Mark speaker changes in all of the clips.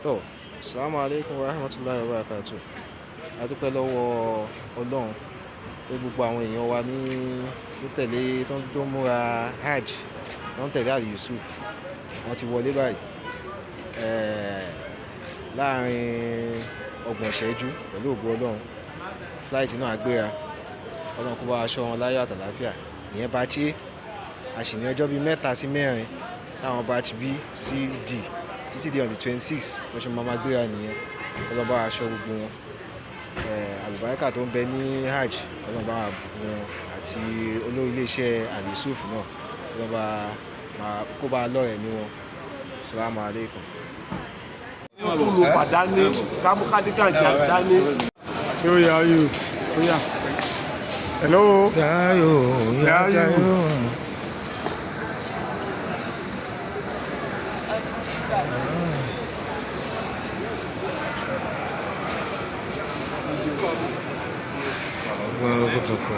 Speaker 1: tó assalamu alaikum wa rahmatullahi wa barakatuh. A dúpẹ́ lọ́wọ́ Ọlọ́run pé gbogbo àwọn èèyàn wa ní tó tẹ̀lé tó ń múra hajj tó ń tẹ̀lé Ali Yusuf wọ́n ti wọlé báyìí láàrin 30 ìṣẹ́jú pẹ̀lú ògo Ọlọ́run. Flight náà gbéra, Ọlọ́run kó bá wa ṣọ́ wọn láyọ̀ àtàlàáfíà. Ìyẹn batch A, a sì ní ọjọ́ bíi 3 sí 4 táwọn batch B, C, D títí di on the 26 bó ṣe máa gbéra nìyẹn. Ọlọ́run bá wa ṣọ́ gbogbo wọn. Àlùbáríkà tó ń bẹ ní hajj Ọlọ́run bá wa bùkún wọn àti olórí iléeṣẹ́ Ali Yusuf náà Ọlọ́run bá kó bá lọ́rẹ̀ ní wọn. Assalamu alaikum.
Speaker 2: Olùpàdánù kámúkádíkà jàdánù. Ṣé ó yà yóò? Ó yà. Hello.
Speaker 3: Yayo, yayo. Bueno, ¿qué toca?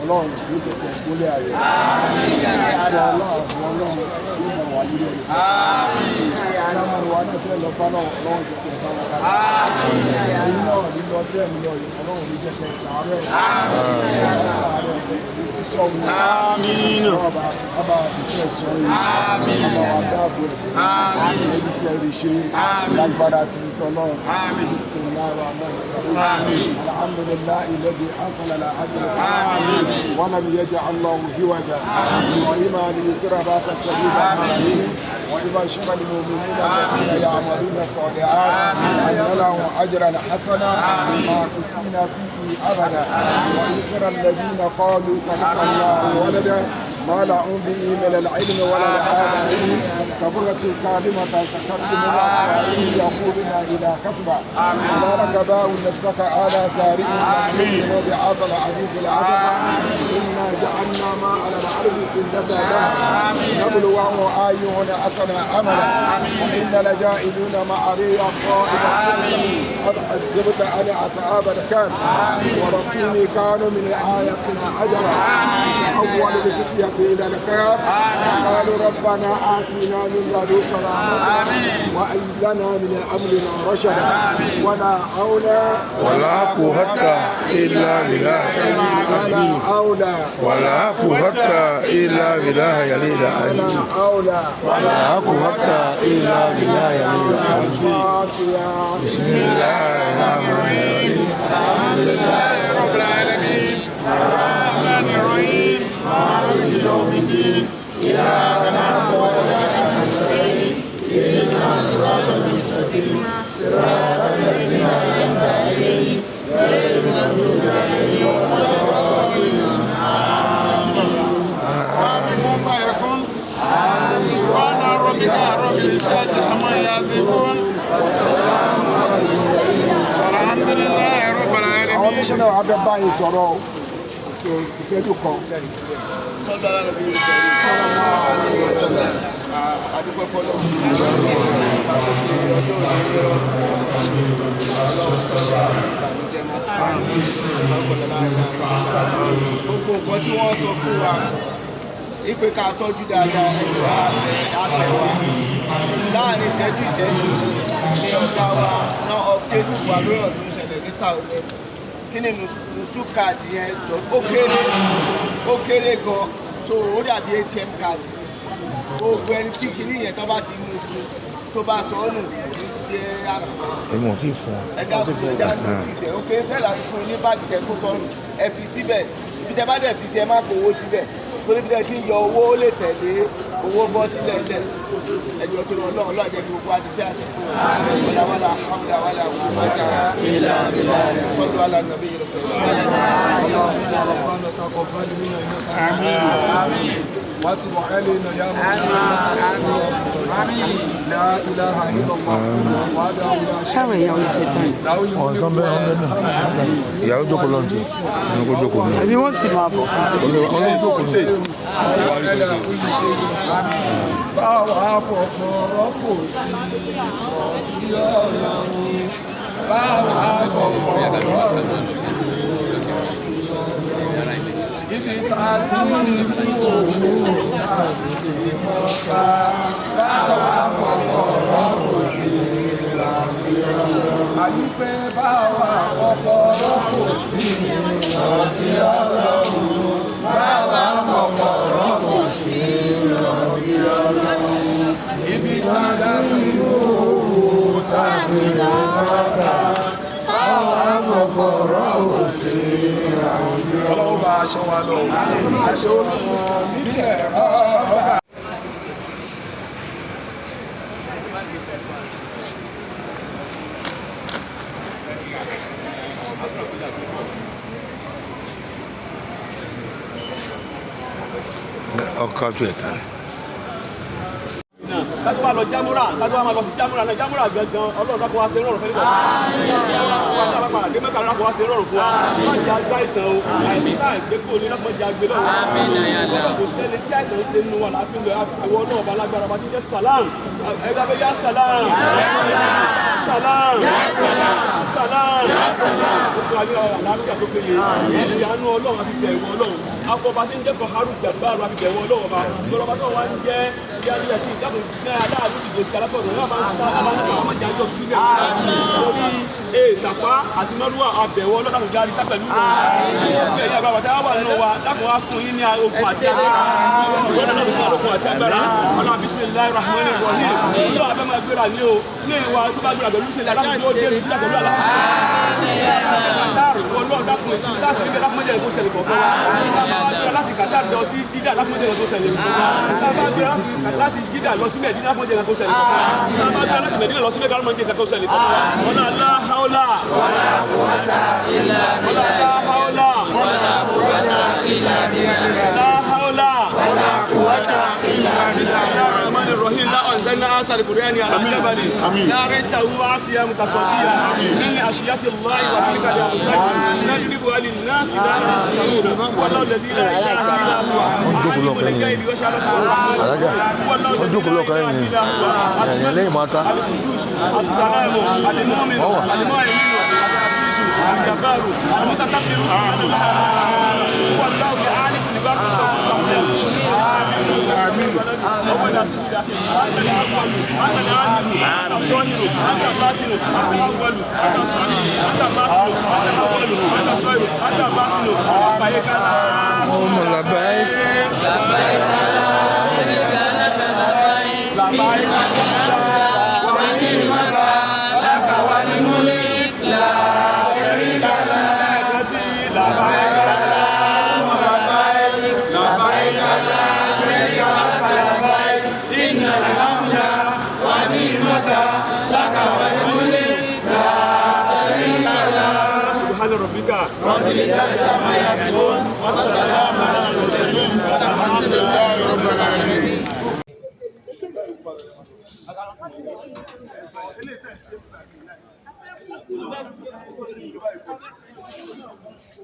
Speaker 2: Ọlọ́run ló tẹ̀kọ̀ ìgbólé ayé. Àṣà Ọlọ́run ló mọ̀ wà nílé rẹ̀. Ìyámọ̀ wa náà tẹ́ lọ bá Ọlọ́run tó tẹ̀ bá wọn ká. Èyí náà nílọ tẹ́ mi lọ yìí Ọlọ́run ló jẹ́ kẹ́ sàárẹ̀. Àmín. Ọba àbíṣẹ́ sọ yìí. Ọba wa dáàbò ẹ̀. Àmín. Ìṣẹ́ rí ṣe. Lágbára ti tọ́lọ́run. Àmín. Alhamdulillah الذي حصل على أجر ولم يجعل الله عوجا وإما ليسر باس السبيل ويبشر المؤمنين الذين يعملون الصالحات أن لهم أجرا حسنا ماكثين فيه أبدا ويسر الذين قالوا اتخذ الله ولدا ما لهم به من العلم ولا لآبائهم كبرت كلمة تخرج من أفواههم يقولون إلى كسبا وبارك باء نفسك على سارئهم وبعاص الحديث العجب إنا جعلنا ما على الأرض سنة لهم نبلوهم أيهم أحسن عملا وإنا لجائلون مع ريح صائبة قد عذبت على أصحاب الكهف ورقيم كانوا من آياتنا عجبا أول الفتية إلى الكهف قالوا ربنا آتنا من لدنك رحمة وهب لنا من أمرنا رشدا ولا حول
Speaker 3: ولا قوة إلا بالله
Speaker 2: ولا حول
Speaker 3: ولا قوة إلا بالله العلي العظيم
Speaker 2: ولا حول
Speaker 3: ولا قوة إلا بالله العلي العظيم بسم الله الرحمن الرحيم الحمد لله رب العالمين الرحمن الرحيم مالك يوم الدين إياك نعبد وإياك نستعين اهدنا الصراط المستقيم صراط الذين أنعمت عليهم غير المغضوب عليهم ولا الضالين
Speaker 2: fẹ́ báyìí sọ̀rọ̀ ìṣẹ́jú kan.
Speaker 4: sọ́dọ̀ aláàbò sọ́dọ̀ àdúgbò fọlọ́ àkóso ọjọ́ ìrìnlẹ̀ ìbànújẹ́ mọ́ gbogbo nǹkan tí wọ́n sọ fún wa ipe ká tọ́jú dáadáa ẹ̀jọ̀ àbẹ̀wà láàrin ìṣẹ́jú ni ọ̀gá wa náà update wa lórí ọ̀dún ìṣẹ̀lẹ̀ ní Saudi kí ni nusu káàdì yẹn ó kéré gan so ó dàbí ATM káàdì gbogbo ẹni tí kìíní yẹn tó bá ti mú fún tó bá sọ ọ́ nù ní àgbà
Speaker 3: èmi ò tí ì fún ọ.
Speaker 4: ẹ̀dá notice ẹ̀ ó kéré fẹ́ láti fún un ní báàgì tẹ kó sọ́nù ẹ fi síbẹ̀ ibi tẹ bá dẹ̀ fi sí ẹ má kó owó síbẹ̀ torí bí tẹ ti ń yọ owó ó lè tẹ̀lé owó bọ́ sílẹ̀ lẹ̀ ẹjọ́ tó lọ ọlọ́run jẹ́ kí gbogbo àṣìṣe àṣetò ọ̀làwàlà àwùdáwàlà àwùdájà sọ́dọ̀ alánàbí yìí
Speaker 2: واتب علينا يا آمين لا إله إلا الله وحده لا شريك له
Speaker 3: ìyàwó jókòó lọ́nà tí wọ́n kó jókòó ní.
Speaker 5: ẹbí wọ́n sì máa bọ̀.
Speaker 3: ọlọ́run jókòó ní.
Speaker 2: báwa fọkàn rọ́pò sí ọlọ́run báwa fọkàn rọ́pò sí ibi tá a ti ń kú òun àbùkù mọ́ká báwa fọkàn rọ́pò sí ọlọ́run àdúpẹ́ báwa fọkàn rọ́pò sí ọlọ́run báwa fọkàn rọ́pò sí ọlọ́run ibi tá a ti ń kú òun àbùkù mọ́ká báwa fọkàn rọ́pò sí ọlọ́run. ọlọ́run bá aṣọ wa lọ aṣọ olùkọ́ nílẹ̀ ọ̀gá.
Speaker 3: ọkọ tó ẹ̀ tán.
Speaker 6: kájú wa lọ jámúrà kájú wa máa lọ sí jámúrà náà jámúrà gangan ọlọ́run dákun wá ṣe rọrùn fẹ́ẹ́ nígbà tí wọ́n dákun wá ṣe rọrùn fún wa má jẹ́ àgbá àìsàn o àìsàn tá àgbẹ̀ kò ní lápò jẹ́ àgbẹ̀ lọ́wọ́ kò sẹ́ni tí àìsàn ń ṣe nínú wa láti lọ àwọn ọlọ́run bá lágbára bá ti jẹ́ salam ẹ̀dá bẹ́ẹ̀ yá salam salam salam ó fún wa ní àlàáfíà tó péye ìyanu ọlọ́run àti bẹ̀rù ọlọ́run akọba tí ń jẹ́ kọ̀ọ̀hárù jàmbáàrù àti bẹ̀rù ọlọ́run ọba ìjọba tó wà ń jẹ́ ìyanu àti ìjábọ̀ aláàbò dìde sí alákọ̀ọ́dọ̀ náà máa ń sá aláǹkà ọmọ ìjà àjọ sùn bẹ́ẹ̀ lórí Sàpá àti Mọ́rúwà àbẹ̀wò ọlọ́dàkùn jáde sápẹ̀lú rẹ̀ ẹ̀yà àgbàwà tí a wà nínú wa dákùn wá fún yín ní ogun àti agbára ogun àti agbára ọlọ́run bismillahir rahmanir rahim ọlọ́run abẹ́ máa gbéra ní o ní ìwà tó bá gbéra pẹ̀lú ìṣẹ̀lẹ̀ aláàbò tó dé ìbílẹ̀ pẹ̀lú àlá ọlọ́run dákùn èsì láti níbẹ̀ lápẹ́jẹ̀ tó ṣẹlẹ̀ kọ̀ọ̀kan wa láti kàtà lọ sí jídà lápẹ́jẹ̀ tó ṣẹlẹ̀ láti jídà lọ sí mẹ́ẹ̀dínlá lápẹ́jẹ̀ tó ṣẹlẹ̀ kọ̀ọ̀kan láti mẹ́ẹ̀dínlá lọ sí mẹ́ẹ̀dínlá tó ṣẹlẹ̀ kọ̀ọ̀kan ọ̀nà aláhàólà أنزلنا آسى القرآن على الجبل لا ريته عاصيا متصديا من خشية الله وتلك الأمثال نضرب للناس لعلهم والله الذي لا إله إلا هو عالم الغيب وشهادة والله الذي لا إله إلا هو القدوس السلام المؤمن المؤمن العزيز الجبار المتكبر سبحان الله هو الله العالم البر سوف هو العزيز الحكيم أنت الأول أنت العالم أنت الصالح أنت الباطن أنت الأول أنت الصالح أنت الباطن أنت الأول أنت الصالح أنت الباطن لبيك اللهم
Speaker 3: لبيك
Speaker 6: لبيك لبيك ونعمك لك والملك لا شريك لك لبيك لبيك لا شريك لك لبيك إن الحمد والنعمة لك والملك لا شريك لك سبحان ربك رب العزة عما يصفون والسلام على المرسلين والحمد لله رب العالمين. Thank you.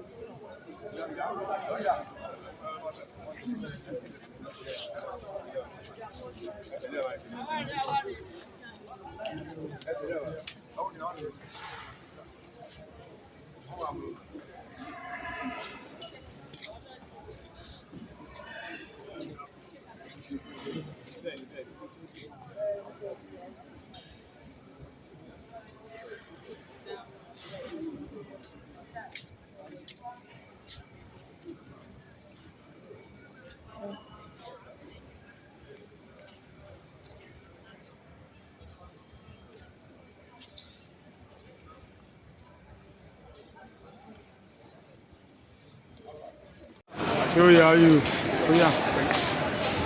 Speaker 2: Who are you?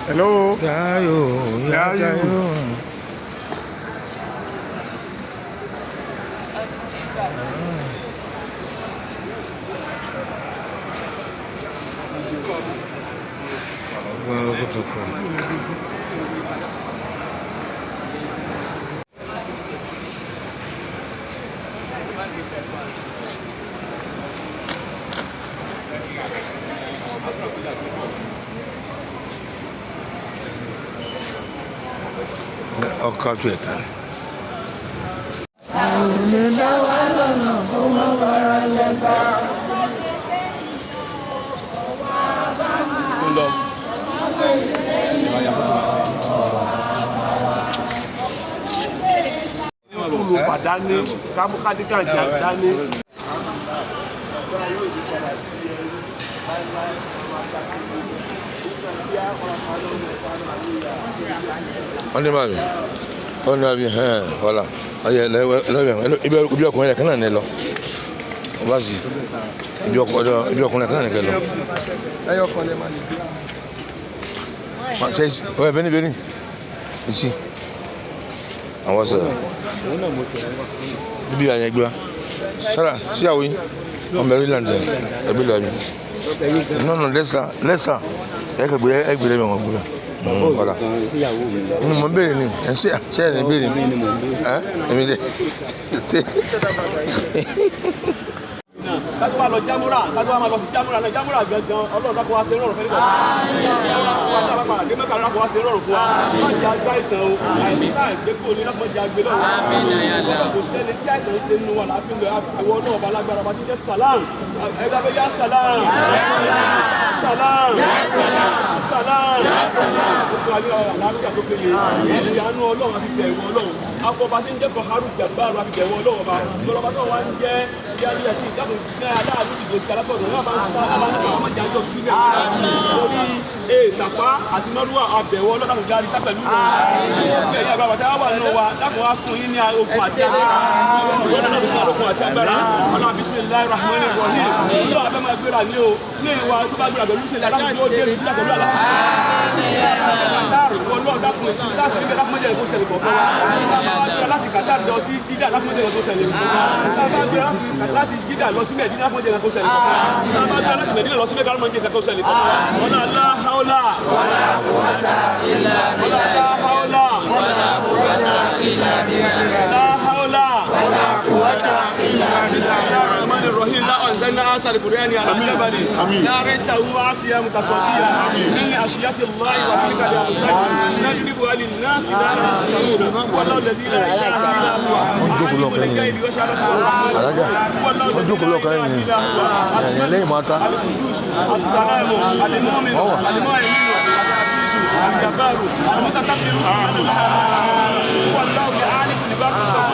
Speaker 2: Hello.
Speaker 3: Yayo. Ọkọ̀ tó ẹ̀ta.
Speaker 6: Olùpàdánù kábúkádíkà jà dání.
Speaker 3: Wọ́n ní báyìí wọ́n ní báyìí wọ́lá ọyẹ ibi ọkùnrin rẹ̀ kánà ní lọ ọba sí ibi ọkùnrin rẹ̀ kánà ní kẹ lọ. ọyẹ bẹ́ni bẹ́ni ìsí àwọn sọ̀rọ̀ níbi àyẹ̀ gbé wa sára síyàwó yìí ọmọ Maryland ẹbí lọ àbí nọ́nà lẹ́sà ẹgbẹ̀rẹ̀ mẹ́wọ̀n gbúra ọ̀la mo béèrè ni ṣé ẹ̀ ní béèrè èmi dé
Speaker 6: kájú wa lọ jámúra kájú wa máa lọ sí jámúra náà jámúra gangan Ọlọ́run dákọ̀ wá ṣe rọrùn fẹ́ẹ́ nígbà tí mẹ́ka dákọ̀ wá ṣe rọrùn fún wa má jẹ́ àgbá ìsàn o àìsàn tá à ń gbé kúrò ní lápò jẹ́ àgbé lọ́wọ́ kò sẹ́ni tí àìsàn ṣe nínú wa láàfin lọ àwọn náà ọba alágbára bá ti jẹ́ salam ẹ̀dá bẹ́ yá salam salam salam ó fún alẹ́ àlàáfíà tó péye ìyanu Ọlọ́run àti ìbẹ̀wò Ọlọ́run afọba tí ń jẹ́ kọ̀hárù jàgbáàrù àti ìbẹ̀wò Ọlọ́run ọba ìjọba náà wá ń jẹ́ yálé àti ìjábọ̀ ní aláàbò ìdìbò sí alábọ̀dọ̀ náà bá ń sá aláǹkà àwọn ọmọdé àjọ sùn níbẹ̀ lórí Sàpá àti Mọ́rúwà àbẹ̀wò Ọlọ́run dárí sápẹ̀lú ẹ̀yìn àgbàgbà tí a wà nínú wa dákun wá fún yín ní okun àti agbára ọlọ́run náà fún okun àti agbára ọlọ́run bismillahir rahmanir rahim ọlọ́run abẹ́ máa gbéra ní o ní ìwà tó bá gbéra pẹ̀lú ìṣẹ̀lẹ̀ aláwọ̀ yóò dé ìdílé pẹ̀lú àlá ọlọ́run dákun èsì láti ṣe láti mọ́jẹ̀ kó ṣẹlẹ̀ kọ̀ọ̀kan wa láti kàtà lọ sí jídà láti mọ́jẹ̀ kó ṣẹlẹ̀ kọ̀ọ̀kan láti jídà lọ sí mẹ́dínà láti mọ́jẹ̀ kó ṣẹlẹ̀ kọ̀ọ̀kan láti mẹ́dínà lọ sí mẹ́dínà láti mọ́jẹ̀ kó ṣẹlẹ̀ kọ̀ọ̀kan wala la hawla wala quwwata illa billah la hawla wala quwwata illa billah la hawla wala quwwata illa billah bismillahir rahmanir rahim la anzalna asal qur'ani ala jabal la raytahu asiya mutasaddiya min ashiyati allah wa tilka al-amsal nadribu lin nas la yaquluna wallahu alladhi la ilaha illa huwa alimul ghaibi wa shahadati السلام المؤمن المؤمن العزيز الجبار المتكبر سبحان الله هو الله العالم البر شوف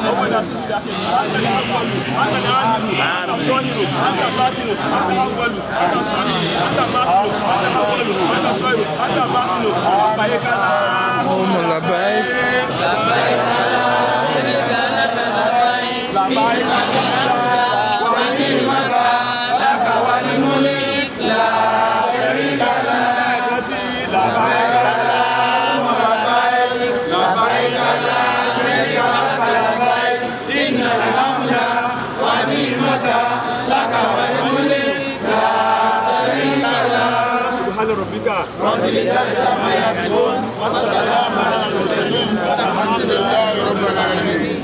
Speaker 6: هو العزيز الحكيم انت الاول انت العالم انت الصالح انت الباطن انت الاول انت الصالح انت الباطن انت الاول انت الصالح انت الباطن لبيك اللهم
Speaker 3: لبيك
Speaker 6: لبيك ربك رب العزة عما يصفون والسلام على المرسلين والحمد لله رب العالمين.